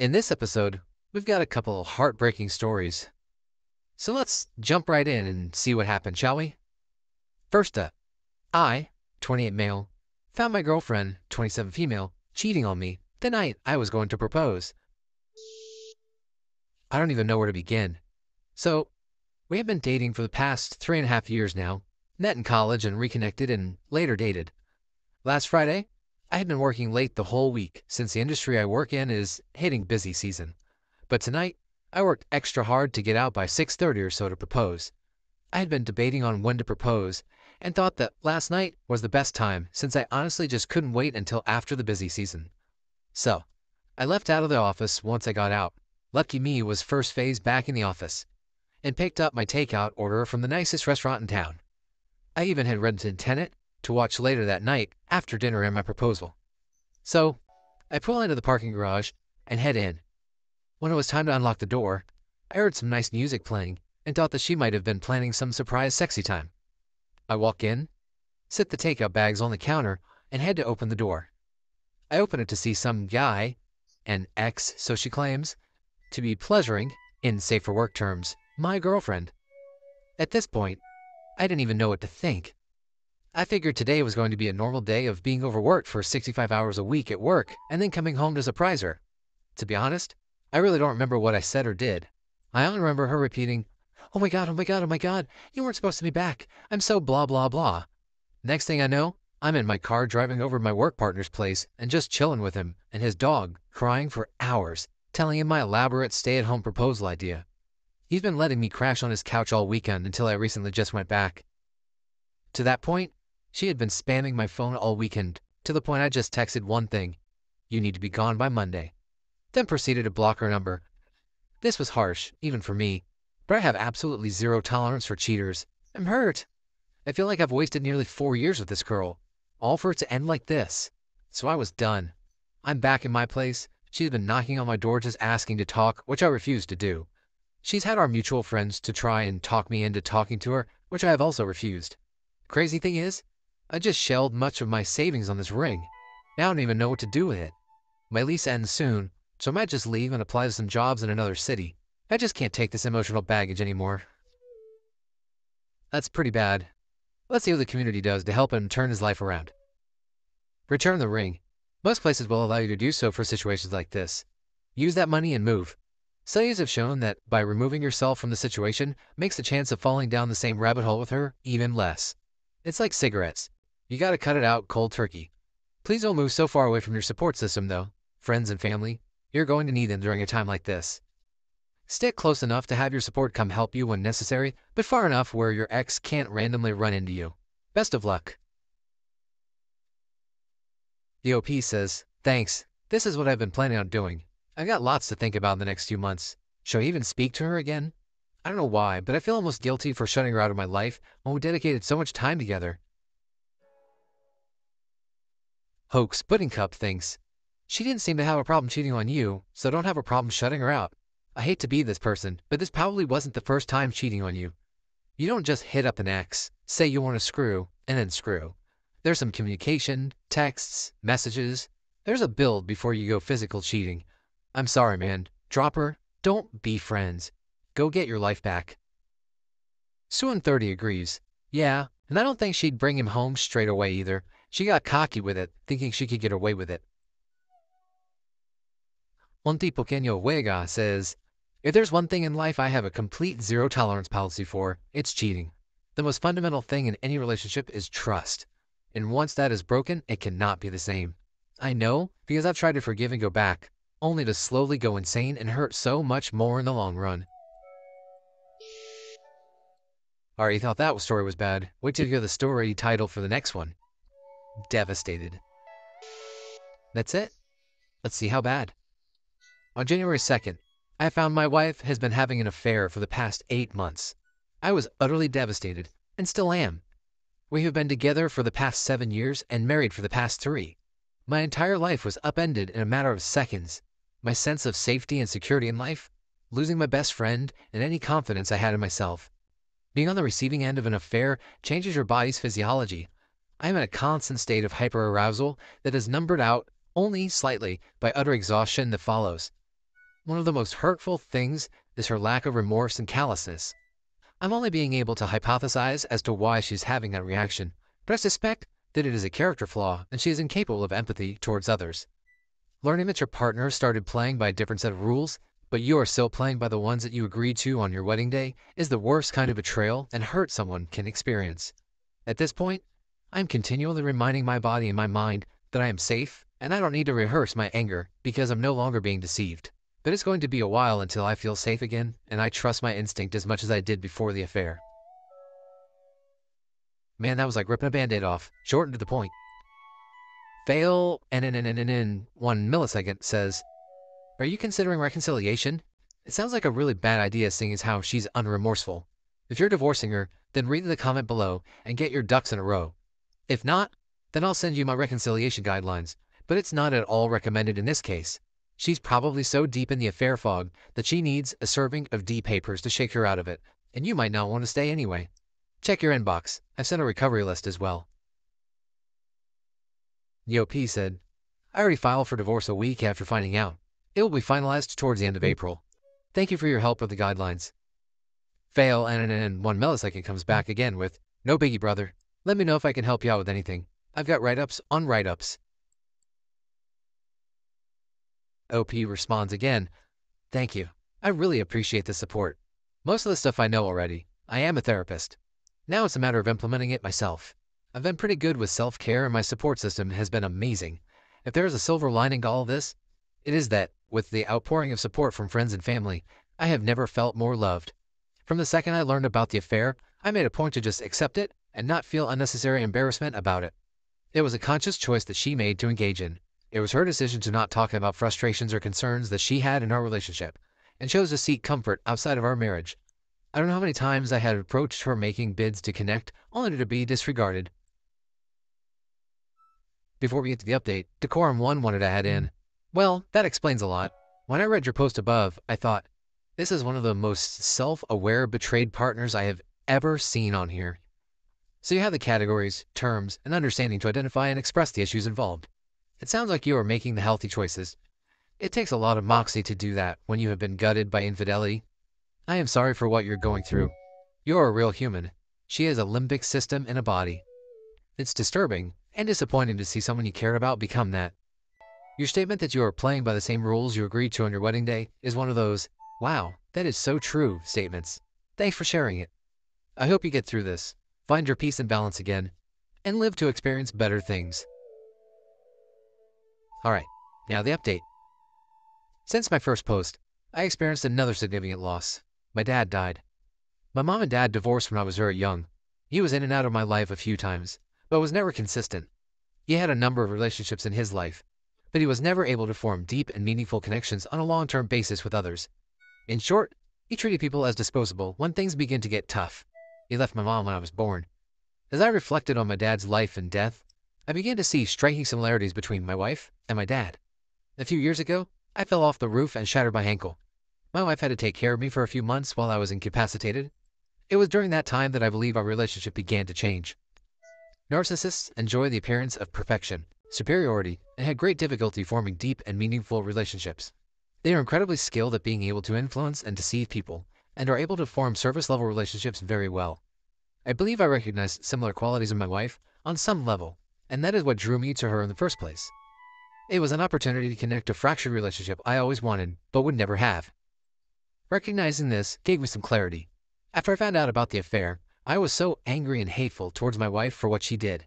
In this episode, we've got a couple heartbreaking stories. So let's jump right in and see what happened, shall we? First up, I, 28 male, found my girlfriend, 27 female, cheating on me the night I was going to propose. I don't even know where to begin. So, we have been dating for the past 3.5 years now, met in college and reconnected and later dated. Last Friday, I had been working late the whole week since the industry I work in is hitting busy season. But tonight, I worked extra hard to get out by 6:30 or so to propose. I had been debating on when to propose and thought that last night was the best time since I honestly just couldn't wait until after the busy season. So, I left out of the office once I got out. Lucky me was first phase back in the office and picked up my takeout order from the nicest restaurant in town. I even had rented Tenet to watch later that night after dinner and my proposal. So, I pull into the parking garage and head in. When it was time to unlock the door, I heard some nice music playing and thought that she might have been planning some surprise sexy time. I walk in, sit the takeout bags on the counter, and head to open the door. I open it to see some guy, an ex, so she claims, to be pleasuring, in safe for work terms, my girlfriend. At this point, I didn't even know what to think. I figured today was going to be a normal day of being overworked for 65 hours a week at work and then coming home to surprise her. To be honest, I really don't remember what I said or did. I only remember her repeating, "Oh my god, oh my god, oh my god, you weren't supposed to be back. I'm so blah blah blah." Next thing I know, I'm in my car driving over to my work partner's place and just chilling with him and his dog, crying for hours, telling him my elaborate stay-at-home proposal idea. He's been letting me crash on his couch all weekend until I recently just went back. To that point, she had been spamming my phone all weekend, to the point I just texted one thing: "You need to be gone by Monday." Then proceeded to block her number. This was harsh, even for me, but I have absolutely zero tolerance for cheaters. I'm hurt. I feel like I've wasted nearly 4 years with this girl, all for it to end like this. So I was done. I'm back in my place. She's been knocking on my door just asking to talk, which I refused to do. She's had our mutual friends to try and talk me into talking to her, which I have also refused. Crazy thing is, I just shelled much of my savings on this ring. Now I don't even know what to do with it. My lease ends soon, so I might just leave and apply to some jobs in another city. I just can't take this emotional baggage anymore. That's pretty bad. Let's see what the community does to help him turn his life around. Return the ring. Most places will allow you to do so for situations like this. Use that money and move. Studies have shown that by removing yourself from the situation makes the chance of falling down the same rabbit hole with her even less. It's like cigarettes. You gotta cut it out cold turkey. Please don't move so far away from your support system though. Friends and family, you're going to need them during a time like this. Stick close enough to have your support come help you when necessary, but far enough where your ex can't randomly run into you. Best of luck. The OP says, "Thanks. This is what I've been planning on doing. I've got lots to think about in the next few months. Shall I even speak to her again? I don't know why, but I feel almost guilty for shutting her out of my life when we dedicated so much time together." Hoax Pudding Cup thinks, "She didn't seem to have a problem cheating on you, so don't have a problem shutting her out. I hate to be this person, but this probably wasn't the first time cheating on you. You don't just hit up an ex, say you want to screw, and then screw. There's some communication, texts, messages. There's a build before you go physical cheating. I'm sorry, man. Drop her. Don't be friends. Go get your life back." Suan30 agrees. "Yeah, and I don't think she'd bring him home straight away either. She got cocky with it, thinking she could get away with it." Un tipo pequeño juega says, "If there's one thing in life I have a complete zero tolerance policy for, it's cheating. The most fundamental thing in any relationship is trust. And once that is broken, it cannot be the same. I know, because I've tried to forgive and go back, only to slowly go insane and hurt so much more in the long run." Alright, you thought that story was bad. Wait till you hear the story title for the next one. Devastated. That's it. Let's see how bad. On January 2nd, I found my wife has been having an affair for the past 8 months. I was utterly devastated, and still am. We have been together for the past 7 years and married for the past 3. My entire life was upended in a matter of seconds. My sense of safety and security in life, losing my best friend, and any confidence I had in myself. Being on the receiving end of an affair changes your body's physiology. I am in a constant state of hyperarousal that is numbered out only slightly by utter exhaustion that follows. One of the most hurtful things is her lack of remorse and callousness. I'm only being able to hypothesize as to why she's having that reaction, but I suspect that it is a character flaw and she is incapable of empathy towards others. Learning that your partner started playing by a different set of rules, but you are still playing by the ones that you agreed to on your wedding day, is the worst kind of betrayal and hurt someone can experience. At this point, I am continually reminding my body and my mind that I am safe and I don't need to rehearse my anger because I'm no longer being deceived. But it's going to be a while until I feel safe again and I trust my instinct as much as I did before the affair. Man, that was like ripping a band-aid off, short and to the point. Fail in 1 millisecond says, are you considering reconciliation? It sounds like a really bad idea seeing as how she's unremorseful. If you're divorcing her, then read the comment below and get your ducks in a row. If not, then I'll send you my reconciliation guidelines, but it's not at all recommended in this case. She's probably so deep in the affair fog that she needs a serving of D papers to shake her out of it, and you might not want to stay anyway. Check your inbox. I've sent a recovery list as well. Yo P said, I already filed for divorce a week after finding out. It will be finalized towards the end of April. Thank you for your help with the guidelines. Fail and 1 millisecond comes back again with, no biggie, brother. Let me know if I can help you out with anything. I've got write-ups on write-ups. OP responds again, thank you. I really appreciate the support. Most of the stuff I know already. I am a therapist. Now it's a matter of implementing it myself. I've been pretty good with self-care and my support system has been amazing. If there is a silver lining to all this, it is that, with the outpouring of support from friends and family, I have never felt more loved. From the second I learned about the affair, I made a point to just accept it and not feel unnecessary embarrassment about it. It was a conscious choice that she made to engage in. It was her decision to not talk about frustrations or concerns that she had in our relationship, and chose to seek comfort outside of our marriage. I don't know how many times I had approached her making bids to connect, only to be disregarded. Before we get to the update, Decorum1 wanted to add in, well, that explains a lot. When I read your post above, I thought, this is one of the most self-aware betrayed partners I have ever seen on here. So you have the categories, terms, and understanding to identify and express the issues involved. It sounds like you are making the healthy choices. It takes a lot of moxie to do that when you have been gutted by infidelity. I am sorry for what you're going through. You're a real human. She has a limbic system and a body. It's disturbing and disappointing to see someone you cared about become that. Your statement that you are playing by the same rules you agreed to on your wedding day is one of those, wow, that is so true statements. Thanks for sharing it. I hope you get through this, find your peace and balance again, and live to experience better things. Alright, now the update. Since my first post, I experienced another significant loss. My dad died. My mom and dad divorced when I was very young. He was in and out of my life a few times, but was never consistent. He had a number of relationships in his life, but he was never able to form deep and meaningful connections on a long-term basis with others. In short, he treated people as disposable when things began to get tough. He left my mom when I was born. As I reflected on my dad's life and death, I began to see striking similarities between my wife and my dad. A few years ago, I fell off the roof and shattered my ankle. My wife had to take care of me for a few months while I was incapacitated. It was during that time that I believe our relationship began to change. Narcissists enjoy the appearance of perfection, superiority, and had great difficulty forming deep and meaningful relationships. They are incredibly skilled at being able to influence and deceive people, and are able to form service-level relationships very well. I believe I recognized similar qualities in my wife on some level, and that is what drew me to her in the first place. It was an opportunity to connect a fractured relationship I always wanted, but would never have. Recognizing this gave me some clarity. After I found out about the affair, I was so angry and hateful towards my wife for what she did.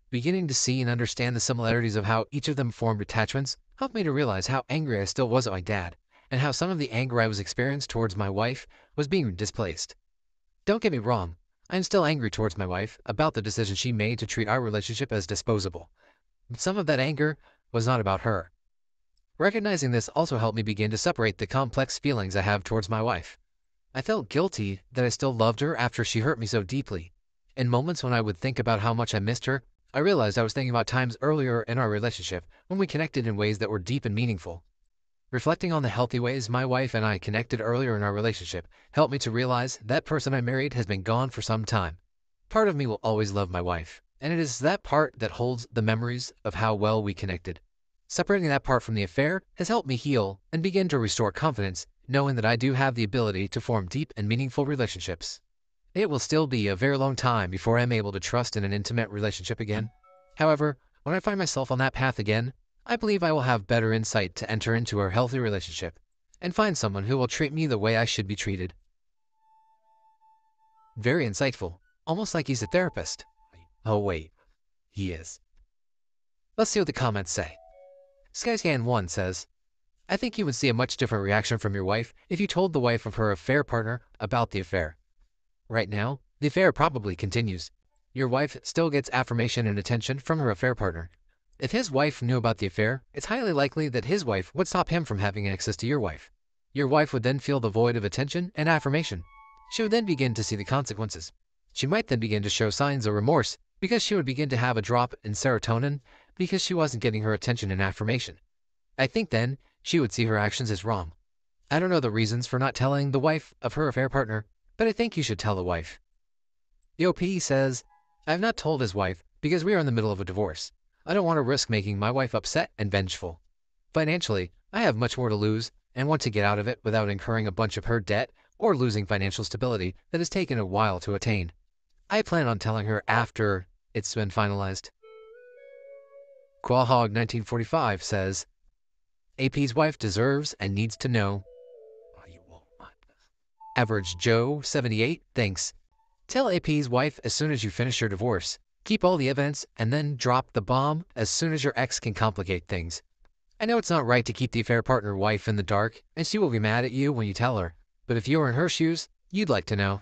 Beginning to see and understand the similarities of how each of them formed attachments helped me to realize how angry I still was at my dad, and how some of the anger I was experiencing towards my wife was being displaced. Don't get me wrong, I am still angry towards my wife about the decision she made to treat our relationship as disposable. But some of that anger was not about her. Recognizing this also helped me begin to separate the complex feelings I have towards my wife. I felt guilty that I still loved her after she hurt me so deeply. In moments when I would think about how much I missed her, I realized I was thinking about times earlier in our relationship when we connected in ways that were deep and meaningful. Reflecting on the healthy ways my wife and I connected earlier in our relationship helped me to realize that person I married has been gone for some time. Part of me will always love my wife, and it is that part that holds the memories of how well we connected. Separating that part from the affair has helped me heal and begin to restore confidence, knowing that I do have the ability to form deep and meaningful relationships. It will still be a very long time before I'm able to trust in an intimate relationship again. However, when I find myself on that path again, I believe I will have better insight to enter into a healthy relationship and find someone who will treat me the way I should be treated. Very insightful, almost like he's a therapist. Oh wait, he is. Let's see what the comments say. Skyscan1 says, I think you would see a much different reaction from your wife if you told the wife of her affair partner about the affair. Right now, the affair probably continues. Your wife still gets affirmation and attention from her affair partner. If his wife knew about the affair, it's highly likely that his wife would stop him from having access to your wife. Your wife would then feel the void of attention and affirmation. She would then begin to see the consequences. She might then begin to show signs of remorse because she would begin to have a drop in serotonin because she wasn't getting her attention and affirmation. I think then she would see her actions as wrong. I don't know the reasons for not telling the wife of her affair partner, but I think you should tell the wife. The OP says, I have not told his wife because we are in the middle of a divorce. I don't want to risk making my wife upset and vengeful. Financially, I have much more to lose and want to get out of it without incurring a bunch of her debt or losing financial stability that has taken a while to attain. I plan on telling her after it's been finalized. Qualhog 1945 says, AP's wife deserves and needs to know. Average Joe 78 thinks, tell AP's wife as soon as you finish your divorce. Keep all the evidence and then drop the bomb as soon as your ex can complicate things. I know it's not right to keep the affair partner wife in the dark, and she will be mad at you when you tell her. But if you were in her shoes, you'd like to know.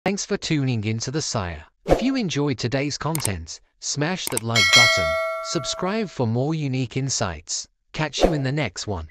Thanks for tuning into The Sire. If you enjoyed today's content, smash that like button. Subscribe for more unique insights. Catch you in the next one.